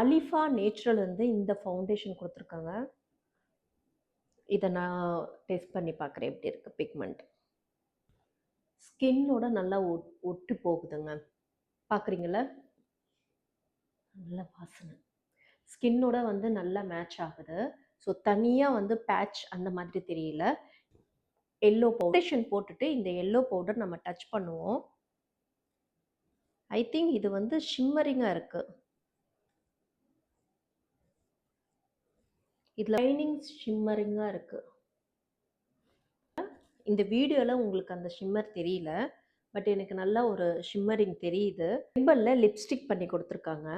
அலிஃபா natural வந்து இந்த foundation கொடுத்துருக்காங்க. இதை நான் டெஸ்ட் பண்ணி பார்க்குறேன் எப்படி இருக்குது பிக்மெண்ட். ஸ்கின்னோட நல்லா ஒட்டு போகுதுங்க. பார்க்குறீங்களா? நல்ல வாசனை. ஸ்கின்னோட வந்து நல்லா மேட்ச் ஆகுது. ஸோ தனியாக வந்து பேட்ச் அந்த மாதிரி தெரியல. எல்லோ ஃபவுண்டேஷன் போட்டுட்டு இந்த எல்லோ பவுடர் நம்ம டச் பண்ணுவோம். ஐ திங்க் இது வந்து ஷிம்மரிங்காக இருக்குது. இதில் லைனிங் ஷிம்மரிங்காக இருக்குது. இந்த வீடியோவில் உங்களுக்கு அந்த ஷிம்மர் தெரியல, பட் எனக்கு நல்லா ஒரு ஷிம்மரிங் தெரியுது. ரிப்பனில் லிப்ஸ்டிக் பண்ணி கொடுத்துருக்காங்க.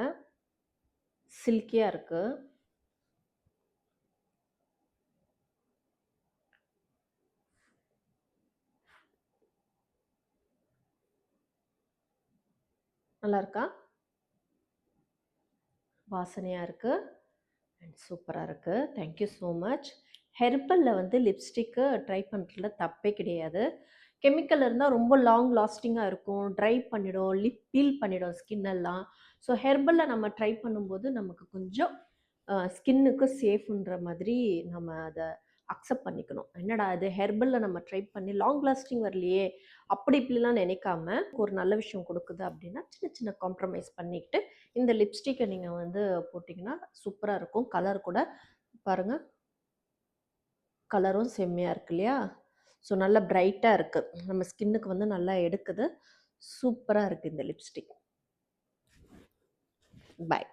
சில்கியாக இருக்குது. நல்லா இருக்கா? வாசனையாக இருக்குது அண்ட் சூப்பராக இருக்குது. Thank you so much. ஹெர்பலில் வந்து லிப்ஸ்டிக்கு ட்ரை பண்ணுறதுல தப்பே கிடையாது. கெமிக்கல் இருந்தால் ரொம்ப லாங் லாஸ்டிங்காக இருக்கும், ட்ரை பண்ணிடும், லிப் பீல் பண்ணிடும் ஸ்கின்னெல்லாம். ஸோ ஹெர்பலில் நம்ம ட்ரை பண்ணும்போது நமக்கு கொஞ்சம் ஸ்கின்னுக்கு சேஃப்ன்ற மாதிரி நம்ம அதை அக்செப்ட் பண்ணிக்கணும். என்னடா இது ஹெர்பலில் நம்ம ட்ரை பண்ணி லாங் லாஸ்டிங் வரலையே அப்படி இப்படிலாம் நினைக்காம ஒரு நல்ல விஷயம் கொடுக்குது அப்படின்னா சின்ன சின்ன காம்ப்ரமைஸ் பண்ணிக்கிட்டு இந்த லிப்ஸ்டிக்கை நீங்கள் வந்து போட்டிங்கன்னா சூப்பராக இருக்கும். கலர் கூட பாருங்கள், கலரும் செம்மையாக இருக்கு இல்லையா? ஸோ நல்லா பிரைட்டாக இருக்குது, நம்ம ஸ்கின்னுக்கு வந்து நல்லா எடுக்குது. சூப்பராக இருக்குது இந்த லிப்ஸ்டிக். பை.